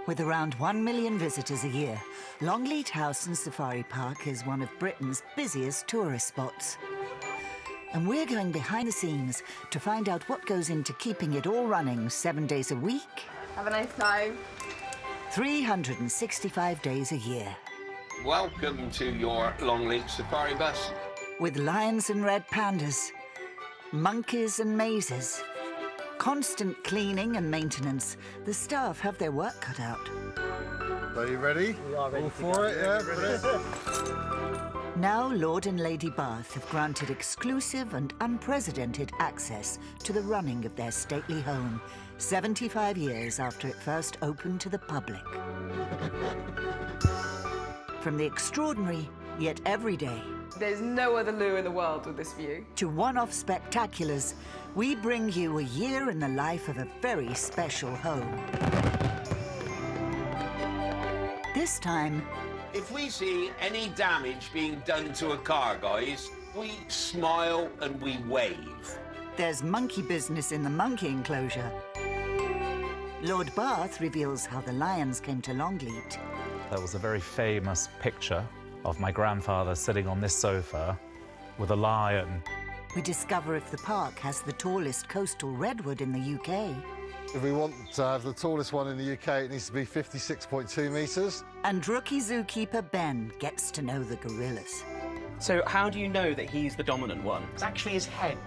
With around 1 million visitors a year, Longleat House and Safari Park is one of Britain's busiest tourist spots. And we're going behind the scenes to find out what goes into keeping it all running 7 days a week. Have a nice time. 365 days a year. Welcome to your Longleat Safari bus. With lions and red pandas, monkeys and mazes, constant cleaning and maintenance, the staff have their work cut out. Are you ready? We are ready. All for it, yeah? Now Lord and Lady Bath have granted exclusive and unprecedented access to the running of their stately home, 75 years after it first opened to the public. From the extraordinary, yet everyday, There's no other loo in the world with this view. to one-off spectaculars, we bring you a year in the life of a very special home. This time, If we see any damage being done to a car, guys, we smile and we wave. there's monkey business in the monkey enclosure. Lord Bath reveals how the lions came to Longleat. There was a very famous picture of my grandfather sitting on this sofa with a lion. We discover if the park has the tallest coastal redwood in the UK. If we want to have the tallest one in the UK, it needs to be 56.2 metres. And rookie zookeeper Ben gets to know the gorillas. So how do you know that he's the dominant one? It's actually his head.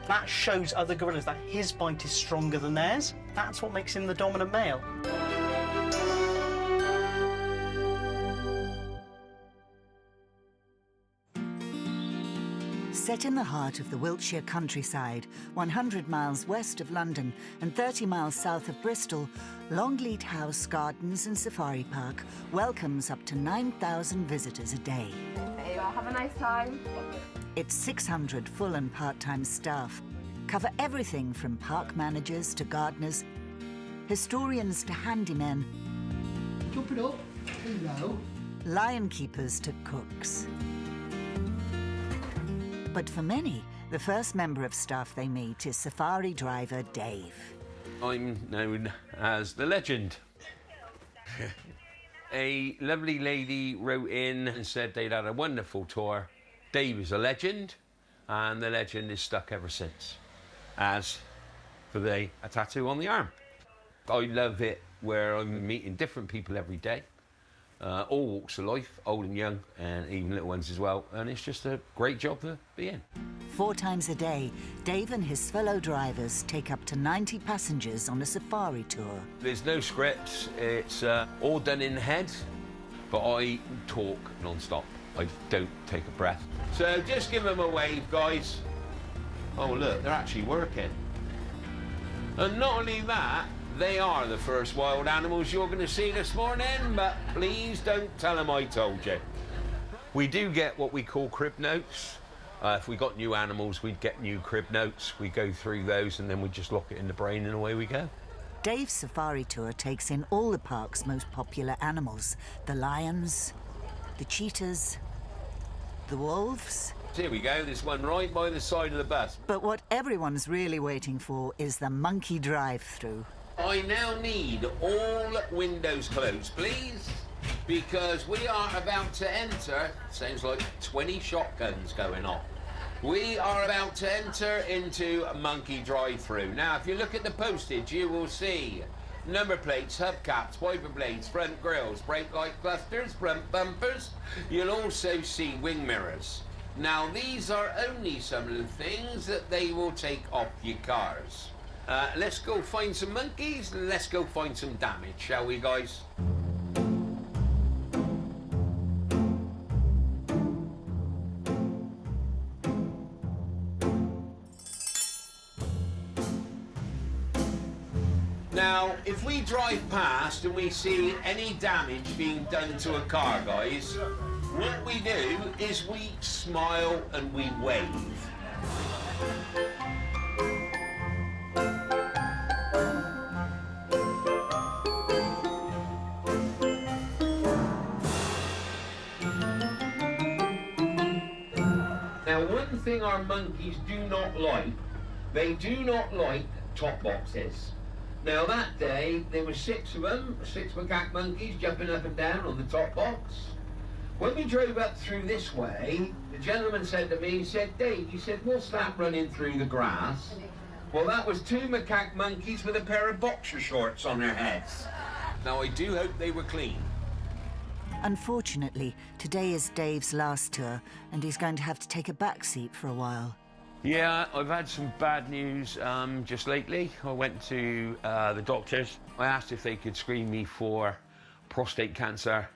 That shows other gorillas that his bite is stronger than theirs. That's what makes him the dominant male. Set in the heart of the Wiltshire countryside, 100 miles west of London and 30 miles south of Bristol, Longleat House Gardens and Safari Park welcomes up to 9,000 visitors a day. There you are, have a nice time. Its 600 full and part-time staff cover everything from park managers to gardeners, historians to handymen, Jump it up. Hello. lion keepers to cooks. But for many, the first member of staff they meet is safari driver Dave. I'm known as the legend. A lovely lady wrote in and said they'd had a wonderful tour. Dave is a legend, and the legend is stuck ever since. As for a tattoo on the arm. I love it where I'm meeting different people every day. All walks of life, old and young, and even little ones as well. And it's just a great job to be in. 4 times a day, Dave and his fellow drivers take up to 90 passengers on a safari tour. There's no scripts, it's all done in head, but I talk non-stop. I don't take a breath. So just give them a wave, guys. Oh, look, they're actually working. And not only that, they are the first wild animals you're going to see this morning, but please don't tell them I told you. We do get what we call crib notes. If we got new animals, we'd get new crib notes. We go through those and then we just lock it in the brain and away we go. Dave's safari tour takes in all the park's most popular animals. The lions, the cheetahs, the wolves. Here we go, this one right by the side of the bus. But what everyone's really waiting for is the monkey drive-through. I now need all windows closed, please, because we are about to enter, sounds like 20 shotguns going off. We are about to enter into a monkey drive-through. Now, if you look at the postage, you will see number plates, hubcaps, wiper blades, front grills, brake light clusters, front bumpers. You'll also see wing mirrors. Now, these are only some of the things that they will take off your cars. Let's go find some monkeys and let's go find some damage, shall we, guys? Now, if we drive past and we see any damage being done to a car, guys, what we do is we smile and we wave. Now, one thing our monkeys do not like, they do not like top boxes. Now that day, there were 6 of them, 6 macaque monkeys jumping up and down on the top box. When we drove up through this way, the gentleman said to me, he said, Dave, he said, what's that running through the grass? Well, that was 2 macaque monkeys with a pair of boxer shorts on their heads. Now, I do hope they were clean. Unfortunately, today is Dave's last tour, and he's going to have to take a back seat for a while. Yeah, I've had some bad news just lately. I went to the doctors. I asked if they could screen me for prostate cancer,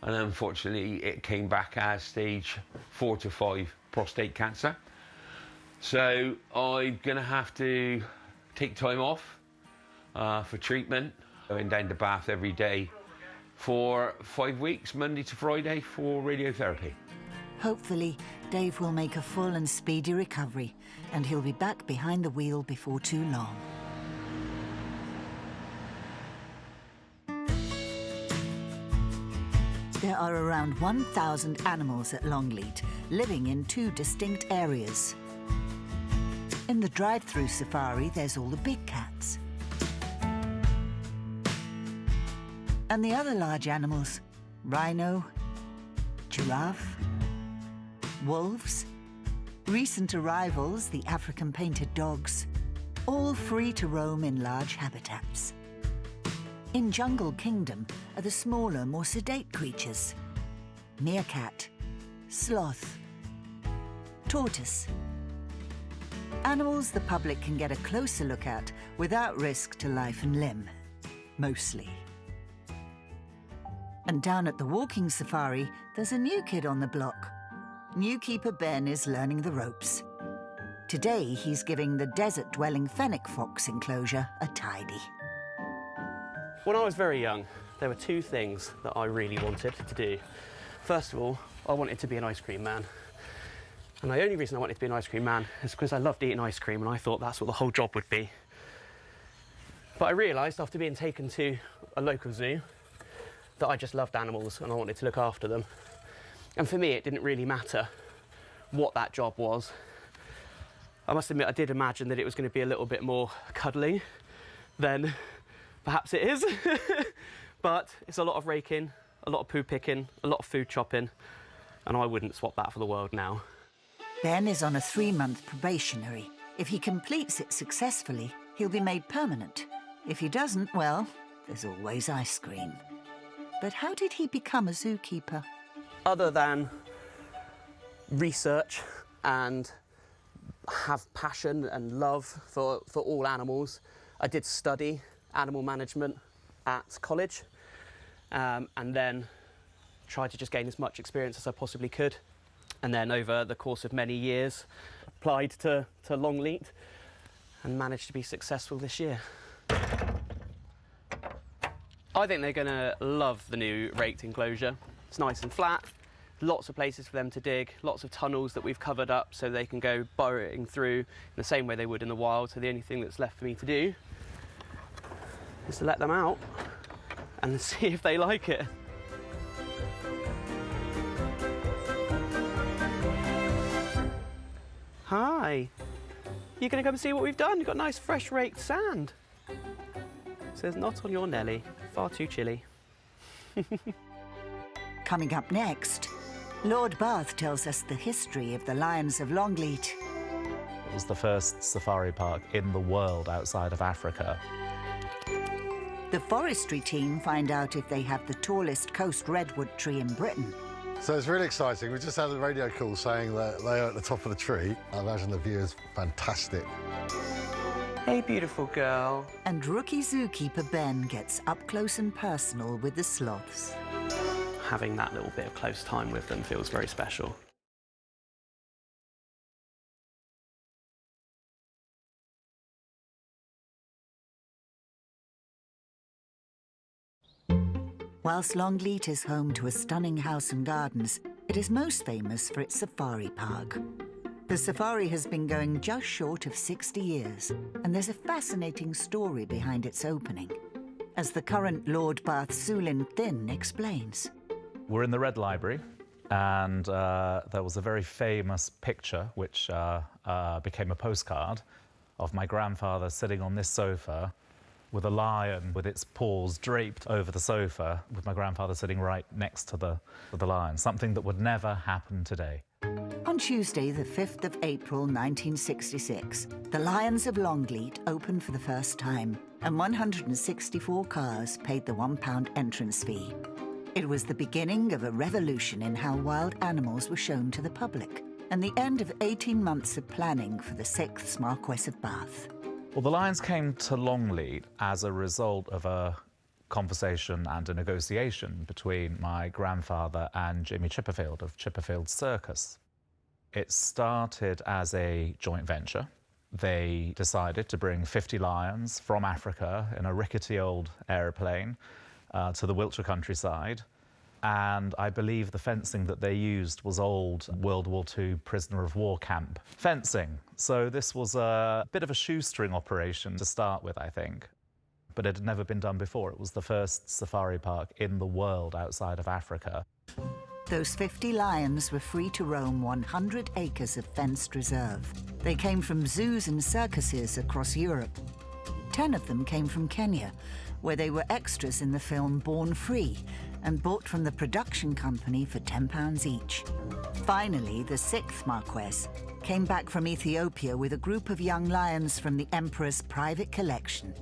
and unfortunately it came back as stage 4 to 5 prostate cancer. So I'm gonna have to take time off for treatment. Going down to Bath every day for 5 weeks, Monday to Friday, for radiotherapy. Hopefully, Dave will make a full and speedy recovery, and he'll be back behind the wheel before too long. There are around 1,000 animals at Longleat, living in 2 distinct areas. In the drive-through safari, there's all the big cats. And the other large animals, rhino, giraffe, wolves, recent arrivals, the African painted dogs, all free to roam in large habitats. In Jungle Kingdom are the smaller, more sedate creatures: meerkat, sloth, tortoise. Animals the public can get a closer look at without risk to life and limb, mostly. And down at the walking safari, there's a new kid on the block. New keeper Ben is learning the ropes. Today, he's giving the desert-dwelling fennec fox enclosure a tidy. When I was very young, there were 2 things that I really wanted to do. First of all, I wanted to be an ice cream man. And the only reason I wanted to be an ice cream man is because I loved eating ice cream, and I thought that's what the whole job would be. But I realised after being taken to a local zoo that I just loved animals and I wanted to look after them. And for me, it didn't really matter what that job was. I must admit, I did imagine that it was going to be a little bit more cuddling than perhaps it is. But it's a lot of raking, a lot of poo picking, a lot of food chopping, and I wouldn't swap that for the world now. Ben is on a 3-month probationary. If he completes it successfully, he'll be made permanent. If he doesn't, well, there's always ice cream. But how did he become a zookeeper? Other than research and have passion and love for all animals, I did study animal management at college, and then tried to just gain as much experience as I possibly could. And then over the course of many years, applied to Longleat and managed to be successful this year. I think they're going to love the new raked enclosure. It's nice and flat, lots of places for them to dig, lots of tunnels that we've covered up so they can go burrowing through in the same way they would in the wild. So the only thing that's left for me to do is to let them out and see if they like it. Hi, you going to come see what we've done? You've got nice fresh raked sand. Says not on your Nelly, far too chilly. Coming up next, Lord Bath tells us the history of the lions of Longleat. It was the first safari park in the world outside of Africa. The forestry team find out if they have the tallest coast redwood tree in Britain. So it's really exciting. We just had a radio call saying that they are at the top of the tree. I imagine the view is fantastic. Hey, beautiful girl. And rookie zookeeper Ben gets up close and personal with the sloths. Having that little bit of close time with them feels very special. Whilst Longleat is home to a stunning house and gardens, it is most famous for its safari park. The safari has been going just short of 60 years, and there's a fascinating story behind its opening, as the current Lord Bath Sulin Thin explains. We're in the Red Library, and there was a very famous picture which became a postcard of my grandfather sitting on this sofa with a lion with its paws draped over the sofa, with my grandfather sitting right next to the lion, something that would never happen today. On Tuesday, the 5th of April 1966, the Lions of Longleat opened for the first time, and 164 cars paid the £1 entrance fee. It was the beginning of a revolution in how wild animals were shown to the public, and the end of 18 months of planning for the 6th Marquess of Bath. Well, the Lions came to Longleat as a result of a conversation and a negotiation between my grandfather and Jimmy Chipperfield of Chipperfield Circus. It started as a joint venture. They decided to bring 50 lions from Africa in a rickety old aeroplane to the Wiltshire countryside. And I believe the fencing that they used was old World War II prisoner of war camp fencing. So this was a bit of a shoestring operation to start with, I think. But it had never been done before. It was the first safari park in the world outside of Africa. Those 50 lions were free to roam 100 acres of fenced reserve. They came from zoos and circuses across Europe. 10 of them came from Kenya, where they were extras in the film Born Free and bought from the production company for £10 each. Finally, the 6th Marquess came back from Ethiopia with a group of young lions from the Emperor's private collection.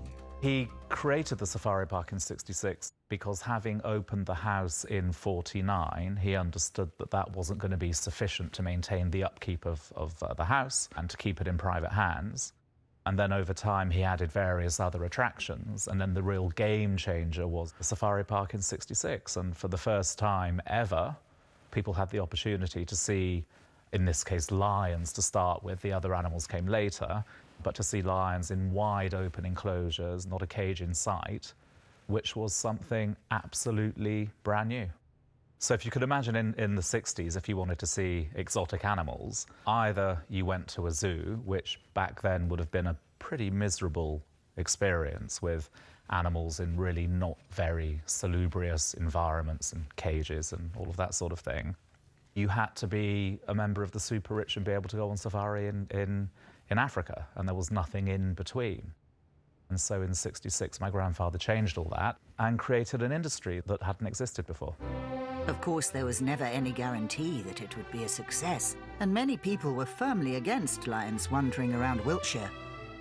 He created the safari park in '66 because, having opened the house in '49, he understood that that wasn't going to be sufficient to maintain the upkeep of the house and to keep it in private hands. And then over time, he added various other attractions. And then the real game changer was the safari park in '66. And for the first time ever, people had the opportunity to see, in this case, lions to start with. The other animals came later. But to see lions in wide open enclosures, not a cage in sight, which was something absolutely brand new. So if you could imagine in the 60s, if you wanted to see exotic animals, either you went to a zoo, which back then would have been a pretty miserable experience with animals in really not very salubrious environments and cages and all of that sort of thing. You had to be a member of the super rich and be able to go on safari in Africa, and there was nothing in between. And so in '66, my grandfather changed all that and created an industry that hadn't existed before. Of course, there was never any guarantee that it would be a success, and many people were firmly against lions wandering around Wiltshire.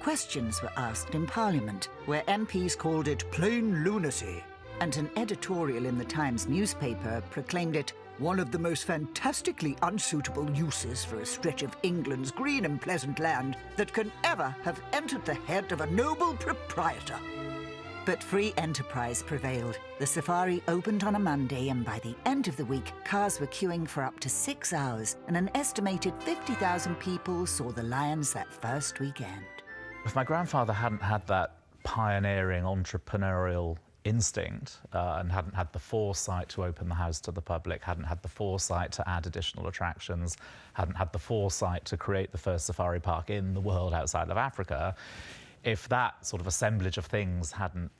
Questions were asked in Parliament, where MPs called it plain lunacy, and an editorial in the Times newspaper proclaimed it one of the most fantastically unsuitable uses for a stretch of England's green and pleasant land that can ever have entered the head of a noble proprietor. But free enterprise prevailed. The safari opened on a Monday, and by the end of the week, cars were queuing for up to 6 hours, and an estimated 50,000 people saw the lions that first weekend. If my grandfather hadn't had that pioneering entrepreneurial instinct and hadn't had the foresight to open the house to the public, hadn't had the foresight to add additional attractions, hadn't had the foresight to create the first safari park in the world outside of Africa, if that sort of assemblage of things hadn't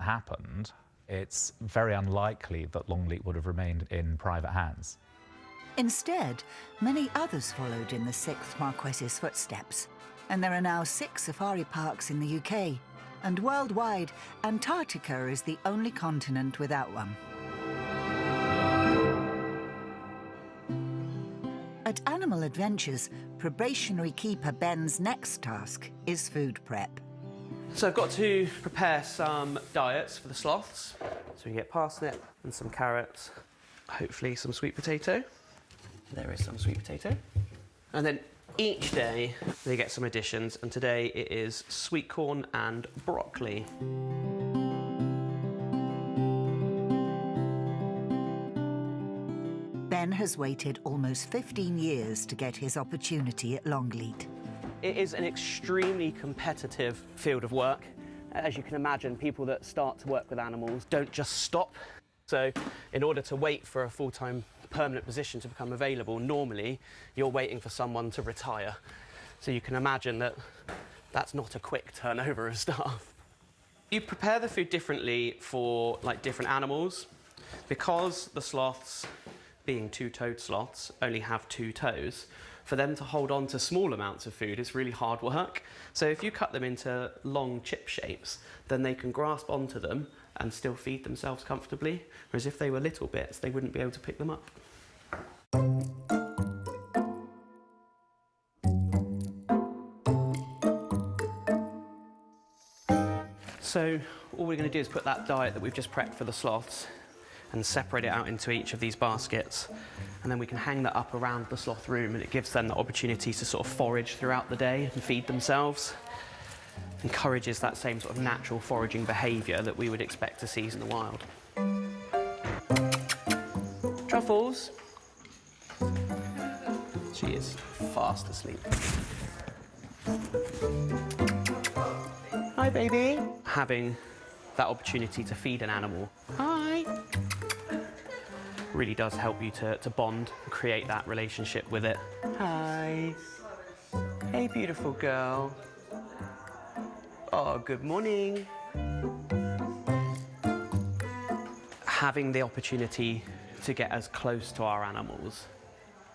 happened, it's very unlikely that Longleat would have remained in private hands. Instead, many others followed in the 6th Marquess's footsteps, and there are now 6 safari parks in the UK. And worldwide, Antarctica is the only continent without one. At Animal Adventures, probationary keeper Ben's next task is food prep. So I've got to prepare some diets for the sloths. So we get parsnip and some carrots, hopefully some sweet potato. There is some sweet potato. And then each day they get some additions, and today it is sweet corn and broccoli. Ben has waited almost 15 years to get his opportunity at Longleat. It is an extremely competitive field of work. As you can imagine, people that start to work with animals don't just stop. So in order to wait for a full-time permanent position to become available, normally you're waiting for someone to retire. So you can imagine that that's not a quick turnover of staff. You prepare the food differently for different animals. Because the sloths, being two-toed sloths, only have 2 toes, for them to hold on to small amounts of food is really hard work. So if you cut them into long chip shapes, then they can grasp onto them and still feed themselves comfortably. Whereas if they were little bits, they wouldn't be able to pick them up. So all we're going to do is put that diet that we've just prepped for the sloths and separate it out into each of these baskets, and then we can hang that up around the sloth room, and it gives them the opportunity to sort of forage throughout the day and feed themselves. Encourages that same sort of natural foraging behaviour that we would expect to see in the wild. Truffles. She is fast asleep. Hi, baby. Having that opportunity to feed an animal, hi, really does help you to bond, create that relationship with it. Hi. Hey, beautiful girl. Oh, good morning. Having the opportunity to get as close to our animals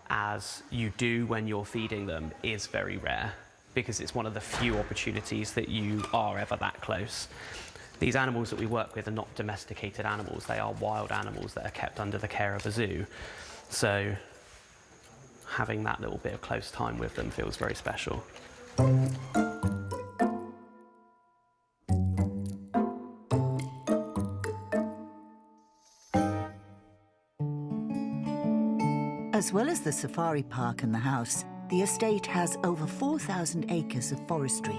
as you do when you're feeding them is very rare, because it's one of the few opportunities that you are ever that close. These animals that we work with are not domesticated animals, they are wild animals that are kept under the care of a zoo. So having that little bit of close time with them feels very special. As well as the safari park and the house, the estate has over 4,000 acres of forestry,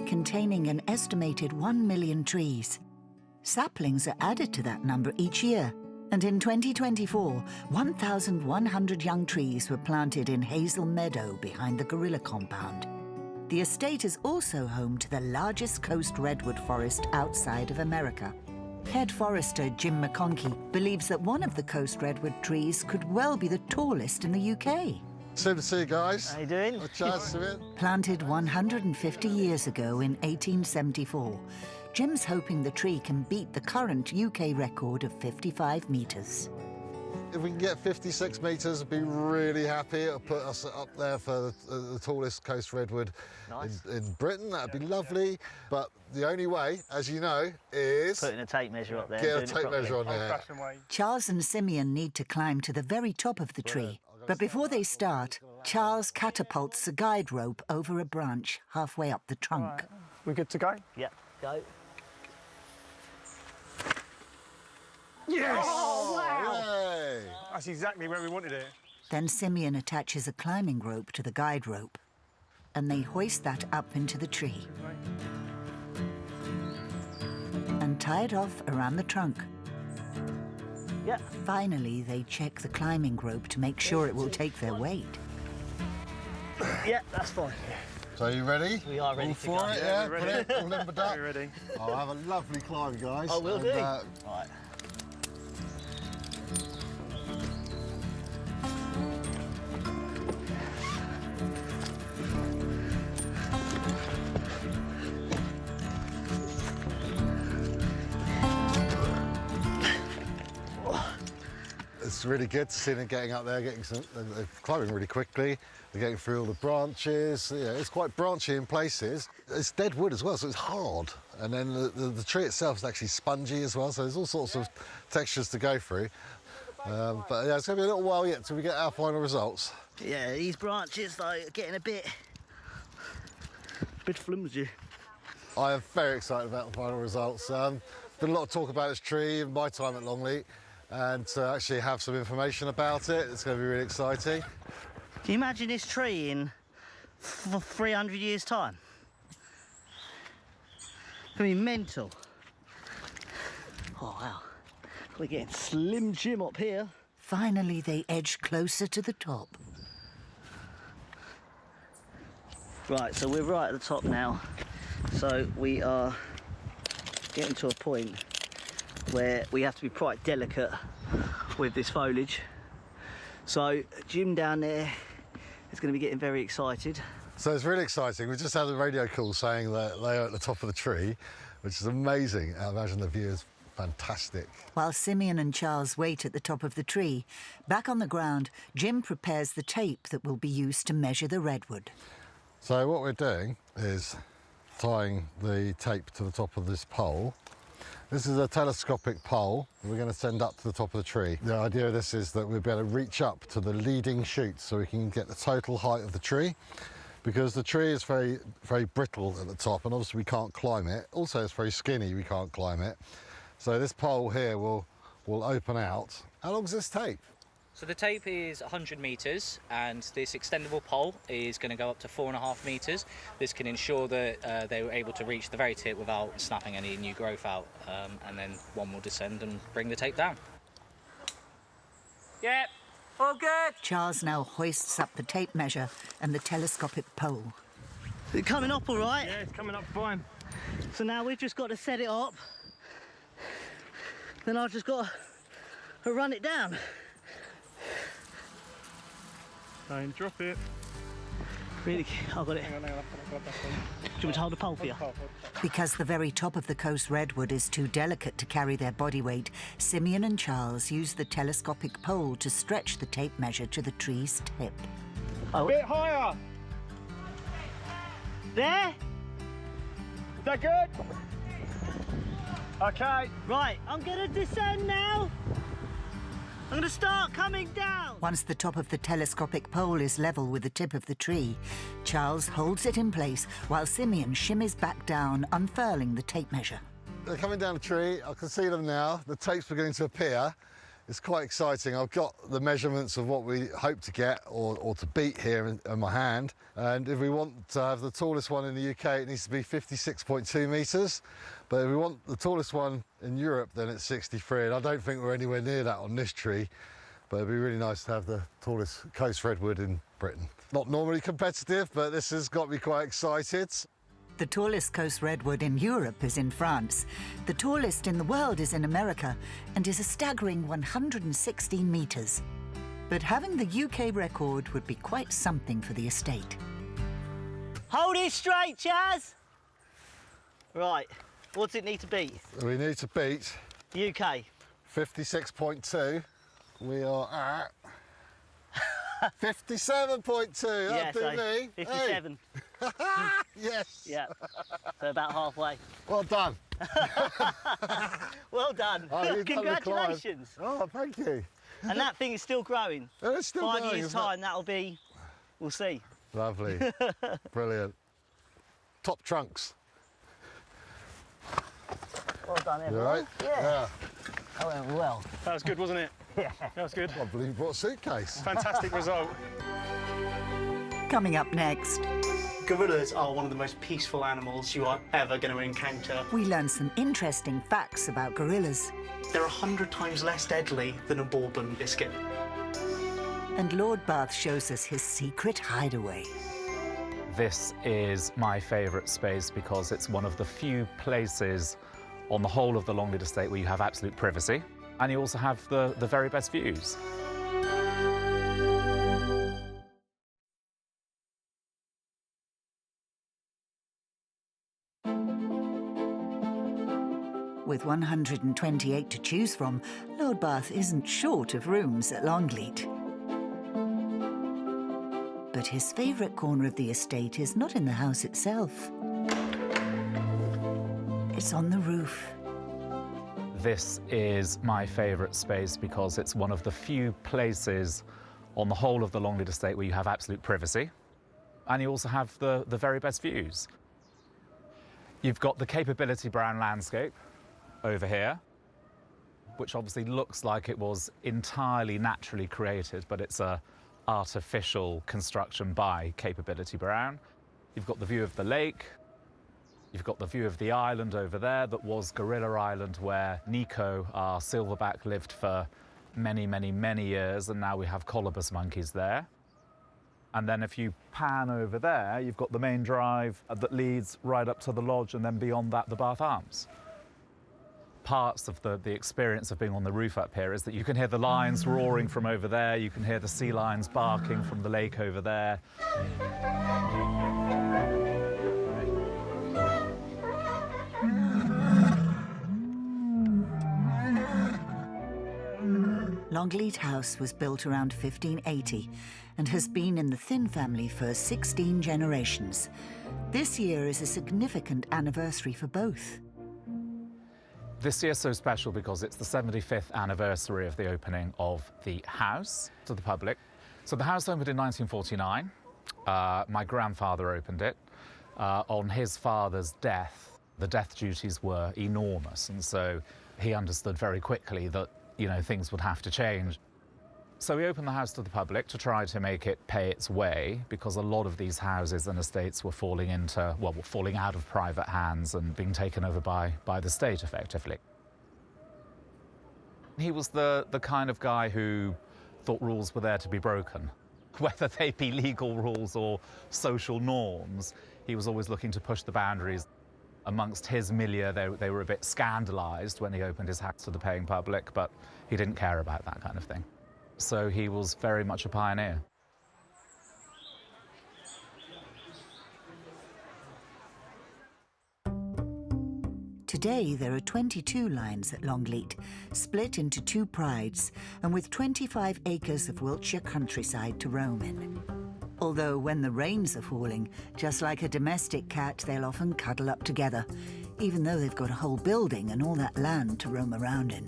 containing an estimated 1 million trees. Saplings are added to that number each year, and in 2024, 1,100 young trees were planted in Hazel Meadow behind the gorilla compound. The estate is also home to the largest coast redwood forest outside of America. Head forester Jim McConkey believes that one of the coast redwood trees could well be the tallest in the UK. So to see you guys. How you doing? A chance to it. Planted 150 years ago in 1874, Jim's hoping the tree can beat the current UK record of 55 metres. If we can get 56 metres, I'd be really happy. It'll put us up there for the tallest coast redwood in Britain. That'd be lovely. But the only way, as you know, is... Putting a tape measure up there. Get a tape measure on there. Charles and Simeon need to climb to the very top of the tree. But before they start, Charles catapults a guide rope over a branch halfway up the trunk. Right. We good to go? Yep, go. Yes! Oh, wow! Yay. That's exactly where we wanted it. Then Simeon attaches a climbing rope to the guide rope, and they hoist that up into the tree and tie it off around the trunk. Yep. Finally, they check the climbing rope to make sure it will take their weight. Yeah, that's fine. So are you ready? We are ready all to for go. it, Yeah, yeah? we're ready. Brilliant. All limbered up. We're ready. I'll have a lovely climb, guys. Oh, will do. And, Right. It's really good to see them getting up there, they're climbing really quickly. They're getting through all the branches. Yeah, it's quite branchy in places. It's dead wood as well, so it's hard. And then the tree itself is actually spongy as well, so there's all sorts of textures to go through. But yeah, it's going to be a little while yet till we get our final results. Yeah, these branches are getting a bit flimsy. I am very excited about the final results. Been a lot of talk about this tree in my time at Longleat, and to actually have some information about it, it's going to be really exciting. Can you imagine this tree in 300 years' time? It's going to be mental. Oh, wow. We're getting Slim Jim up here. Finally, they edge closer to the top. Right, so we're right at the top now. So we are getting to a point where we have to be quite delicate with this foliage. So Jim down there is going to be getting very excited. So it's really exciting. We just had a radio call saying that they are at the top of the tree, which is amazing. I imagine the view is fantastic. While Simeon and Charles wait at the top of the tree, back on the ground, Jim prepares the tape that will be used to measure the redwood. So what we're doing is tying the tape to the top of this pole. This is a telescopic pole we're going to send up to the top of the tree. The idea of this is that we'll be able to reach up to the leading shoots so we can get the total height of the tree, because the tree is very, very brittle at the top and obviously we can't climb it. Also, it's very skinny, we can't climb it. So this pole here will open out. How long is this tape? So the tape is 100 metres and this extendable pole is going to go up to 4.5 metres. This can ensure that they were able to reach the very tip without snapping any new growth out, and then one will descend and bring the tape down. Yep, all good. Charles now hoists up the tape measure and the telescopic pole. Is it coming up all right? Yeah, it's coming up fine. So now we've just got to set it up. Then I've just got to run it down. Don't drop it. Really? I've got it. Hang on, Do you want me to hold the pole for you? Because the very top of the coast redwood is too delicate to carry their body weight, Simeon and Charles use the telescopic pole to stretch the tape measure to the tree's tip. Oh. A bit higher. There? Is that good? Okay. Right, I'm going to descend now. I'm going to start coming down. Once the top of the telescopic pole is level with the tip of the tree, Charles holds it in place while Simeon shimmies back down, unfurling the tape measure. They're coming down the tree. I can see them now. The tape's beginning to appear. It's quite exciting. I've got the measurements of what we hope to get or to beat here in my hand. And if we want to have the tallest one in the UK, it needs to be 56.2 metres. But if we want the tallest one in Europe, then it's 63. And I don't think we're anywhere near that on this tree. But it'd be really nice to have the tallest coast redwood in Britain. Not normally competitive, but this has got me quite excited. The tallest coast redwood in Europe is in France. The tallest in the world is in America and is a staggering 116 metres. But having the UK record would be quite something for the estate. Hold it straight, Chaz. Right, what does it need to beat? We need to beat UK. 56.2. We are at 57.2. Yes, That'll do me. 57. Hey. Yes. Yeah, so about halfway. Well done. Well done. Oh, you've done the climb. Congratulations. Oh, thank you. And that thing is still growing. It's still 5 going, years' isn't it? time, that'll be, we'll see. Lovely. Brilliant. Top trunks. Well done, You everyone. all right? Yeah. That went well. That was good, wasn't it? Yeah. That was good. I believe you brought a suitcase. Fantastic result. Coming up next, Gorillas are one of the most peaceful animals you are ever going to encounter. we learn some interesting facts about gorillas. They're 100 times less deadly than a bourbon biscuit. And Lord Bath shows us his secret hideaway. This is my favourite space because it's one of the few places on the whole of the Longleat estate where you have absolute privacy, and you also have the very best views. With 128 to choose from, Lord Bath isn't short of rooms at Longleat. But his favourite corner of the estate is not in the house itself. It's on the roof. This is my favourite space because it's one of the few places on the whole of the Longleat estate where you have absolute privacy, and you also have the very best views. You've got the Capability Brown landscape over here, which obviously looks like it was entirely naturally created, but it's a artificial construction by Capability Brown. You've got the view of the lake. You've got the view of the island over there that was Gorilla Island, where Nico, our silverback, lived for many, many, many years, and now we have colobus monkeys there. And then if you pan over there, you've got the main drive that leads right up to the lodge, and then beyond that, the Bath Arms. Parts of the experience of being on the roof up here is that you can hear the lions roaring from over there, you can hear the sea lions barking from the lake over there. Longleat House was built around 1580 and has been in the Thin family for 16 generations. This year is a significant anniversary for both. This year's so special because it's the 75th anniversary of the opening of the house to the public. So the house opened in 1949. My grandfather opened it. On his father's death, the death duties were enormous, and so he understood very quickly that, you know, things would have to change. So we opened the house to the public to try to make it pay its way, because a lot of these houses and estates were falling into, well, were falling out of private hands and being taken over by the state, effectively. He was the kind of guy who thought rules were there to be broken. Whether they be legal rules or social norms, he was always looking to push the boundaries. Amongst his milieu, they were a bit scandalised when he opened his house to the paying public, but he didn't care about that kind of thing. So he was very much a pioneer. Today, there are 22 lines at Longleat, split into 2 prides, and with 25 acres of Wiltshire countryside to roam in. Although when the rains are falling, just like a domestic cat, they'll often cuddle up together, even though they've got a whole building and all that land to roam around in.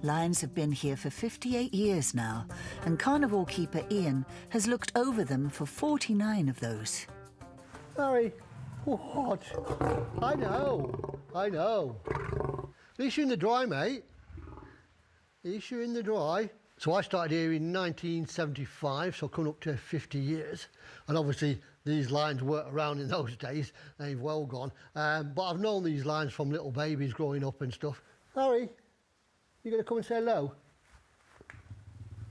Lions have been here for 58 years now, and carnival keeper Ian has looked over them for 49 of those. Harry, what? I know. At least you're in the dry, mate. At least you're in the dry. So I started here in 1975, so coming up to 50 years. And obviously, these lions weren't around in those days. They've well gone. But I've known these lions from little babies growing up and stuff. Harry, you going to come and say hello?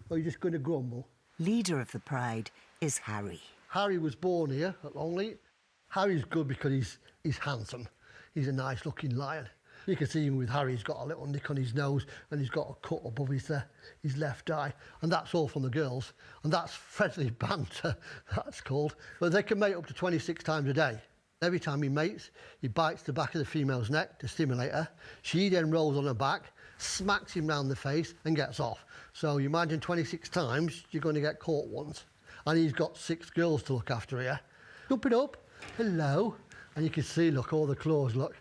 Or are you just going to grumble? Leader of the pride is Harry. Harry was born here at Longleat. Harry's good because he's handsome. He's a nice-looking lion. You can see him with Harry. He's got a little nick on his nose and he's got a cut above his left eye. And that's all from the girls. And that's friendly banter, that's called. But they can mate up to 26 times a day. Every time he mates, he bites the back of the female's neck to stimulate her. She then rolls on her back, smacks him round the face and gets off. So you imagine 26 times, you're going to get caught once. And he's got 6 girls to look after here. Jump it up, hello. And you can see, look, all the claws, look.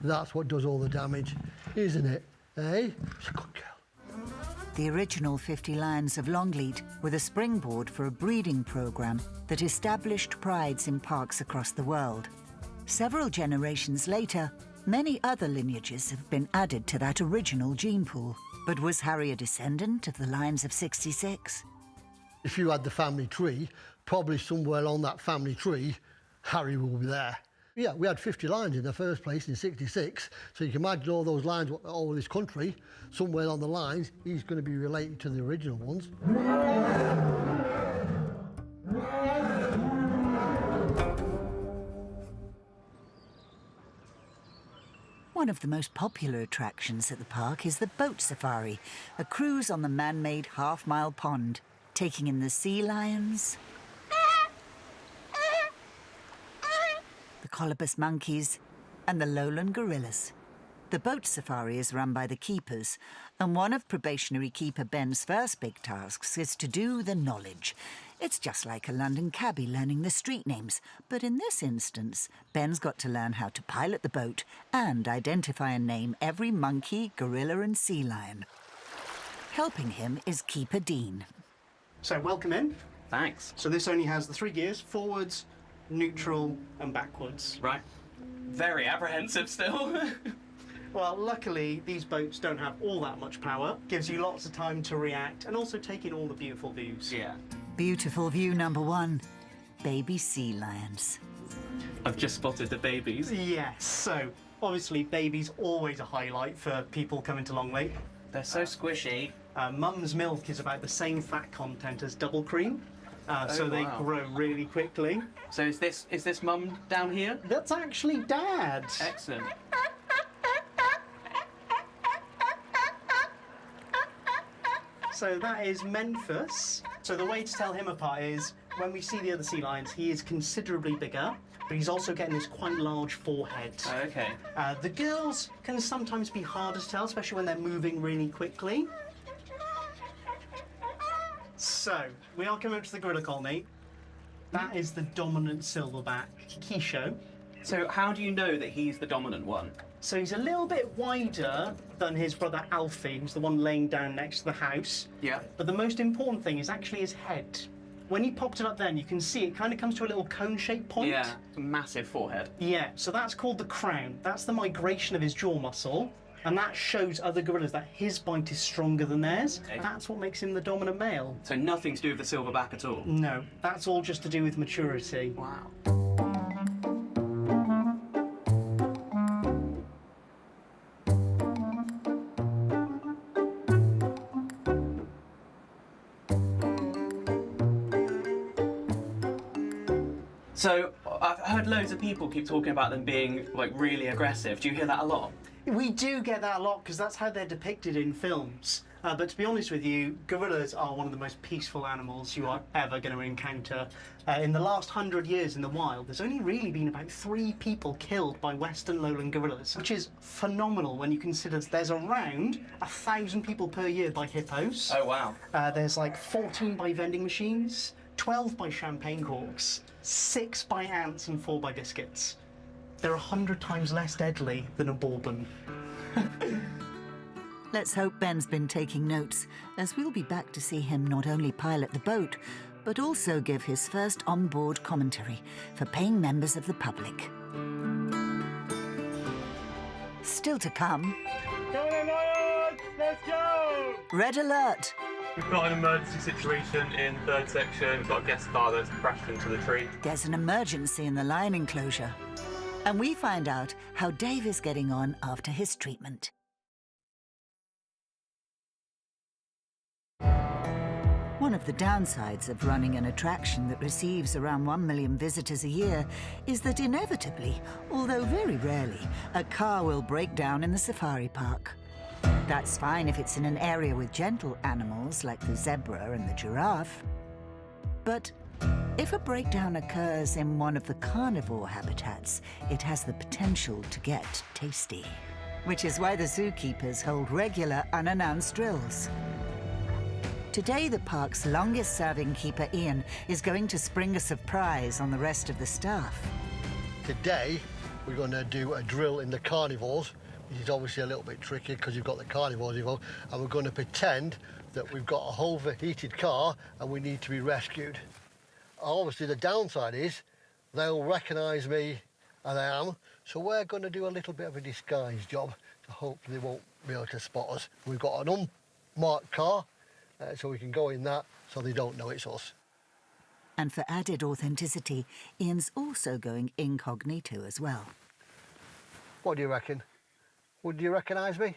That's what does all the damage, isn't it? Eh? She's a good girl. The original 50 Lions of Longleat were the springboard for a breeding programme that established prides in parks across the world. Several generations later, many other lineages have been added to that original gene pool. But was Harry a descendant of the Lions of 66? If you had the family tree, probably somewhere on that family tree, Harry will be there. Yeah, we had 50 lions in the first place in 66, so you can imagine all those lions all over this country. Somewhere on the lines, he's going to be related to the original ones. One of the most popular attractions at the park is the boat safari, a cruise on the man-made half-mile pond, taking in the sea lions, the colobus monkeys, and the lowland gorillas. The boat safari is run by the keepers, and one of probationary keeper Ben's first big tasks is to do the knowledge. It's just like a London cabbie learning the street names, but in this instance, Ben's got to learn how to pilot the boat and identify and name every monkey, gorilla and sea lion. Helping him is Keeper Dean. So welcome in. Thanks. So this only has the 3 gears, forwards, neutral and backwards. Right. Very apprehensive still. Well, luckily, these boats don't have all that much power. Gives you lots of time to react and also take in all the beautiful views. Yeah. Beautiful view number 1, baby sea lions. I've just spotted the babies. Yes, so obviously babies always a highlight for people coming to Longleat. They're so squishy. Mum's milk is about the same fat content as double cream. So they grow really quickly. So is this mum down here? That's actually Dad. Excellent. So that is Memphis. So the way to tell him apart is when we see the other sea lions, he is considerably bigger, but he's also getting this quite large forehead. Okay. The girls can sometimes be harder to tell, especially when they're moving really quickly. So, we are coming up to the gorilla colony. That is the dominant silverback, Keisho. So how do you know that he's the dominant one? So he's a little bit wider than his brother Alfie, who's the one laying down next to the house. Yeah. But the most important thing is actually his head. When he popped it up then, you can see it kind of comes to a little cone-shaped point. Yeah, massive forehead. Yeah, so that's called the crown. That's the migration of his jaw muscle. And that shows other gorillas that his bite is stronger than theirs. Okay. That's what makes him the dominant male. So nothing to do with the silverback at all? No, that's all just to do with maturity. Wow. So I've heard loads of people keep talking about them being like really aggressive. Do you hear that a lot? We do get that a lot because that's how they're depicted in films. But to be honest with you, gorillas are one of the most peaceful animals you are ever going to encounter. In the last 100 years in the wild, there's only really been about 3 people killed by western lowland gorillas, which is phenomenal when you consider there's around 1,000 people per year by hippos. Oh, wow. There's like 14 by vending machines, 12 by champagne corks, 6 by ants and 4 by biscuits. They're 100 times less deadly than a bourbon. Let's hope Ben's been taking notes, as we'll be back to see him not only pilot the boat, but also give his first on-board commentary for paying members of the public. Still to come. Come on, Lions! Let's go! Red alert! We've got an emergency situation in third section. We've got a guest star that's crashed into the tree. There's an emergency in the lion enclosure. And we find out how Dave is getting on after his treatment. One of the downsides of running an attraction that receives around 1 million visitors a year is that inevitably, although very rarely, a car will break down in the safari park. That's fine if it's in an area with gentle animals like the zebra and the giraffe. But if a breakdown occurs in one of the carnivore habitats, it has the potential to get tasty. Which is why the zookeepers hold regular unannounced drills. Today, the park's longest-serving keeper, Ian, is going to spring a surprise on the rest of the staff. Today, we're going to do a drill in the carnivores, which is obviously a little bit tricky because you've got the carnivores involved, and we're going to pretend that we've got a overheated car and we need to be rescued. Obviously, the downside is they'll recognise me as I am, so we're going to do a little bit of a disguise job, so hopefully they won't be able to spot us. We've got an unmarked car, so we can go in that so they don't know it's us. And for added authenticity, Ian's also going incognito as well. What do you reckon? Would you recognise me?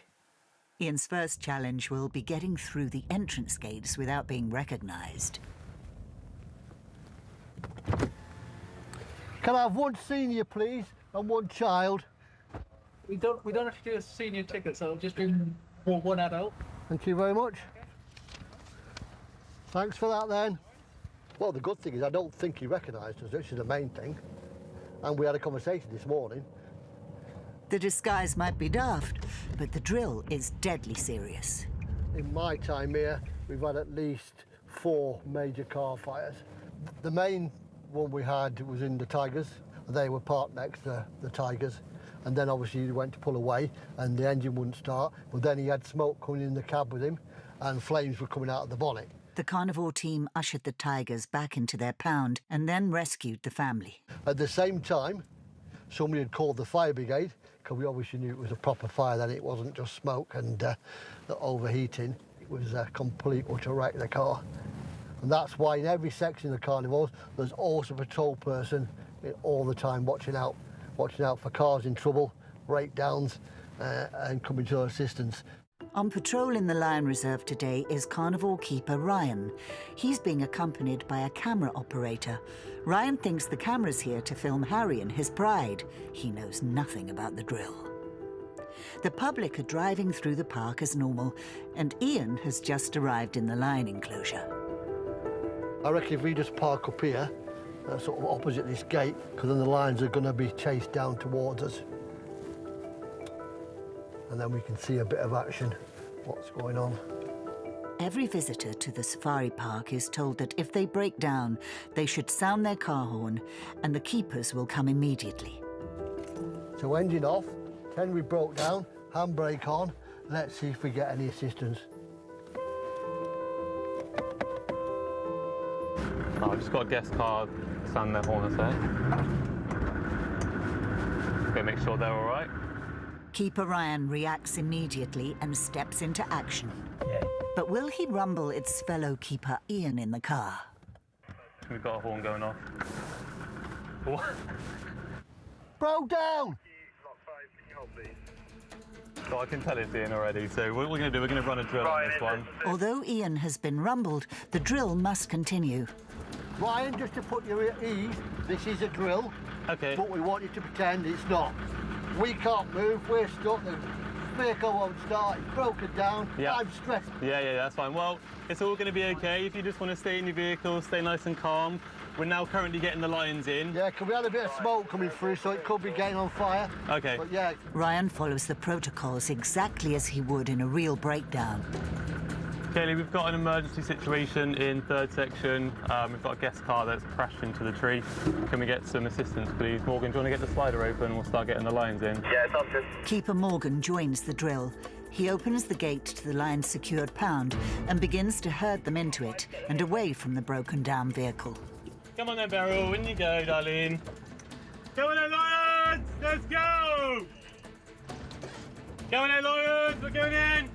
Ian's first challenge will be getting through the entrance gates without being recognised. Can I have one senior, please, and one child? We don't have to do a senior ticket, so it'll just be one adult. Thank you very much. Thanks for that, then. Well, the good thing is I don't think he recognised us, which is the main thing. And we had a conversation this morning. The disguise might be daft, but the drill is deadly serious. In my time here, we've had at least 4 major car fires. The main one we had was in the Tigers. They were parked next to the Tigers. And then obviously he went to pull away and the engine wouldn't start. But then he had smoke coming in the cab with him and flames were coming out of the bonnet. The carnivore team ushered the Tigers back into their pound and then rescued the family. At the same time, somebody had called the fire brigade, because we obviously knew it was a proper fire then, it wasn't just smoke and the overheating. It was a complete utter wreck, the car. And that's why in every section of the carnivores, there's always a patrol person all the time watching out for cars in trouble, breakdowns, and coming to our assistance. On patrol in the Lion Reserve today is carnivore keeper Ryan. He's being accompanied by a camera operator. Ryan thinks the camera's here to film Harry and his pride. He knows nothing about the drill. The public are driving through the park as normal, and Ian has just arrived in the lion enclosure. I reckon if we just park up here sort of opposite this gate, because then the lions are going to be chased down towards us. And then we can see a bit of action, what's going on. Every visitor to the safari park is told that if they break down, they should sound their car horn and the keepers will come immediately. So engine off, pretend we broke down, handbrake on, let's see if we get any assistance. Oh, I've just got a guest car, sound their horn, I say. Go make sure they're all right. Keeper Ryan reacts immediately and steps into action. But will he rumble its fellow keeper Ian in the car? We've got a horn going off. What? Broke down! So I can tell it's Ian already, so what we're going to do, we're going to run a drill on this one. Although Ian has been rumbled, the drill must continue. Ryan, just to put you at ease, this is a drill. Okay. But we want you to pretend it's not. We can't move, we're stuck. The vehicle won't start, it's broken down. Yeah. I'm stressed. Yeah, that's fine. Well, it's all going to be okay if you just want to stay in your vehicle, stay nice and calm. We're now currently getting the lions in. Yeah, because we had a bit of smoke coming through, so it could be getting on fire. Okay. But yeah. Ryan follows the protocols exactly as he would in a real breakdown. Kaylee, we've got an emergency situation in third section. We've got a guest car that's crashed into the tree. Can we get some assistance, please? Morgan, do you want to get the slider open? We'll start getting the lions in. Yeah, sounds good. Keeper Morgan joins the drill. He opens the gate to the lion's secured pound and begins to herd them into it and away from the broken down vehicle. Come on then, Beryl, in you go, darling. Come on then, lions! Let's go! Come on then, lions, we're going in!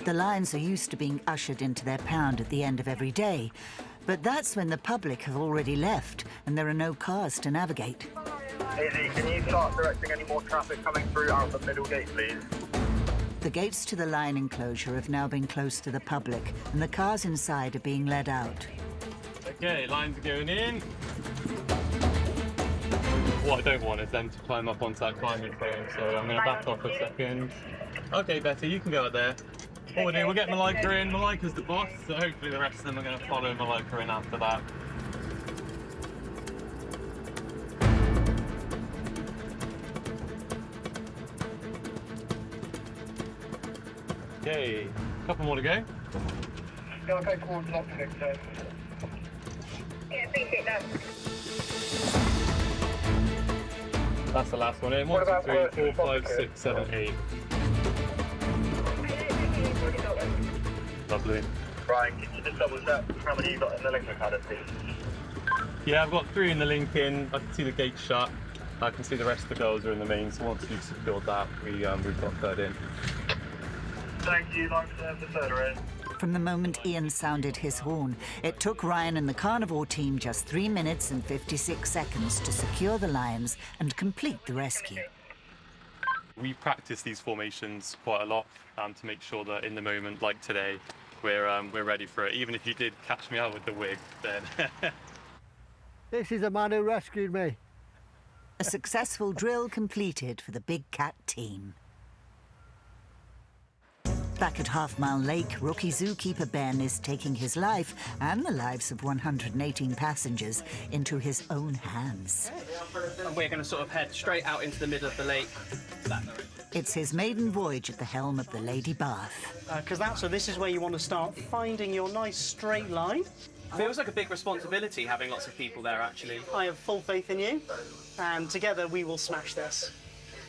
The lions are used to being ushered into their pound at the end of every day, but that's when the public have already left and there are no cars to navigate. Izzy, can you start directing any more traffic coming through out the middle gate, please? The gates to the lion enclosure have now been closed to the public and the cars inside are being led out. Okay, lions are going in. What I don't want is them to climb up onto that climbing frame, so I'm going to back off a second. Okay, Betty, you can go out there. What we'll do, we'll get Malika in. Malika's the boss, so hopefully the rest of them are going to follow Malika in after that. Okay, a couple more to go. Go towards lock 6, sir. Yeah, appreciate that. That's the last one in. 1, 2, 3, 4, 5, 6, 7, 8. Lovely. Brian, can you just double check how many you got in the Lincoln paddock, please? Yeah, I've got 3 in the Lincoln. I can see the gate shut. I can see the rest of the girls are in the main, so once you've secured that, we've got third in. Thank you, line for the third in. From the moment Ian sounded his horn, it took Ryan and the carnivore team just 3 minutes and 56 seconds to secure the lions and complete the rescue. We practice these formations quite a lot to make sure that in the moment, like today, we're ready for it. Even if you did catch me out with the wig, then... This is the man who rescued me. A successful drill completed for the Big Cat team. Back at Half Mile Lake, rookie zookeeper Ben is taking his life and the lives of 118 passengers into his own hands. And we're going to sort of head straight out into the middle of the lake. It's his maiden voyage at the helm of the Lady Bath. So this is where you want to start finding your nice straight line. Feels like a big responsibility having lots of people there, actually. I have full faith in you, and together we will smash this.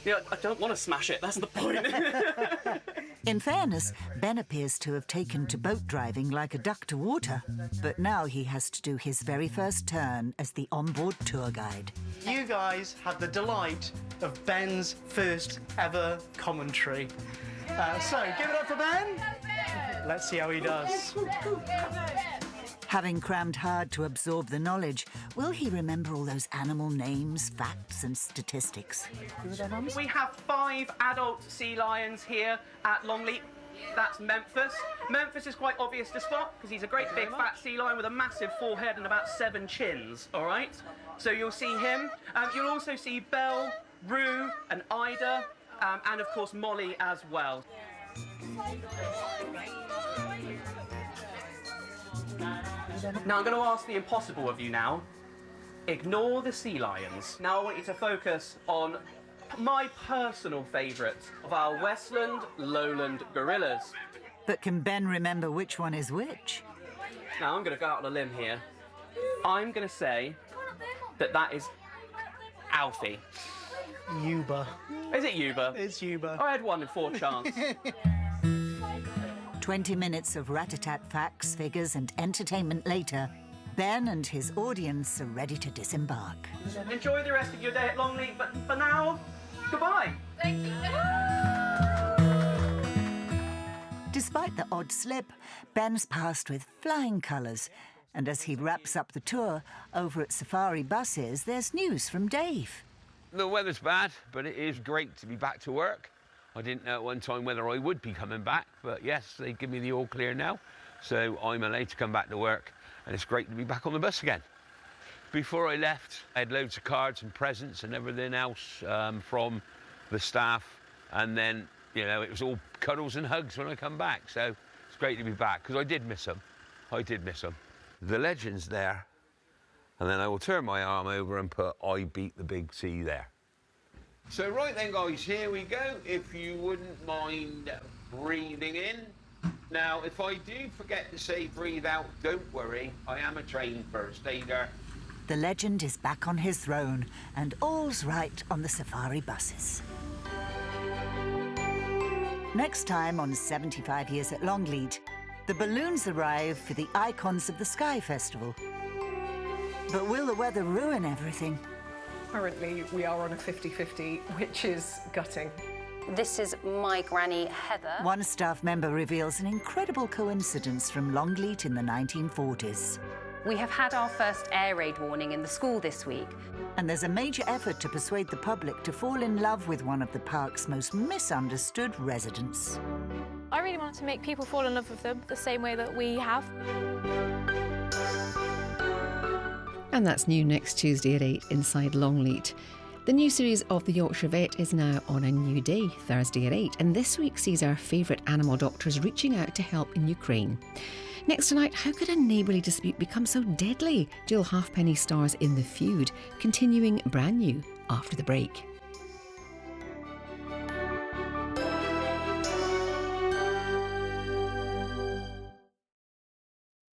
Yeah, I don't want to smash it, that's the point. In fairness, Ben appears to have taken to boat driving like a duck to water, but now he has to do his very first turn as the onboard tour guide. You guys have the delight of Ben's first ever commentary. So, give it up for Ben. Let's see how he does. Having crammed hard to absorb the knowledge, will he remember all those animal names, facts and statistics? We have 5 adult sea lions here at Longleat. That's Memphis. Memphis is quite obvious to spot because he's a great big fat sea lion with a massive forehead and about 7 chins, all right? So you'll see him. You'll also see Belle, Rue and Ida, and of course Molly as well. Now I'm going to ask the impossible of you now. Ignore the sea lions. Now I want you to focus on my personal favourite of our Westland lowland gorillas. But can Ben remember which one is which? Now I'm going to go out on a limb here. I'm going to say that that is Alfie. Yuba. Is it Yuba? It's Yuba. I had 1 in 4 chance. 20 minutes of rat-a-tat facts, figures and entertainment later, Ben and his audience are ready to disembark. Enjoy the rest of your day at Longleat, but for now, goodbye. Thank you. Despite the odd slip, Ben's passed with flying colours. And as he wraps up the tour, over at Safari Buses, there's news from Dave. The weather's bad, but it is great to be back to work. I didn't know at one time whether I would be coming back, but yes, they give me the all clear now. So I'm allowed to come back to work, and it's great to be back on the bus again. Before I left, I had loads of cards and presents and everything else from the staff. And then, you know, it was all cuddles and hugs when I come back. So it's great to be back, because I did miss them. I did miss them. The legend's there, and then I will turn my arm over and put "I beat the big T" there. So right then, guys, here we go. If you wouldn't mind breathing in. Now, if I do forget to say breathe out, don't worry. I am a trained first aider. The legend is back on his throne, and all's right on the Safari Buses. Next time on 75 Years at Longleat, the balloons arrive for the Icons of the Sky Festival. But will the weather ruin everything? Currently, we are on a 50-50, which is gutting. This is my granny, Heather. One staff member reveals an incredible coincidence from Longleat in the 1940s. We have had our first air raid warning in the school this week. And there's a major effort to persuade the public to fall in love with one of the park's most misunderstood residents. I really wanted to make people fall in love with them the same way that we have. And that's new next Tuesday at 8 inside Longleat. The new series of The Yorkshire Vet is now on a new day, Thursday at 8, and this week sees our favourite animal doctors reaching out to help in Ukraine. Next tonight, how could a neighbourly dispute become so deadly? Jill Halfpenny stars in The Feud, continuing brand new after the break.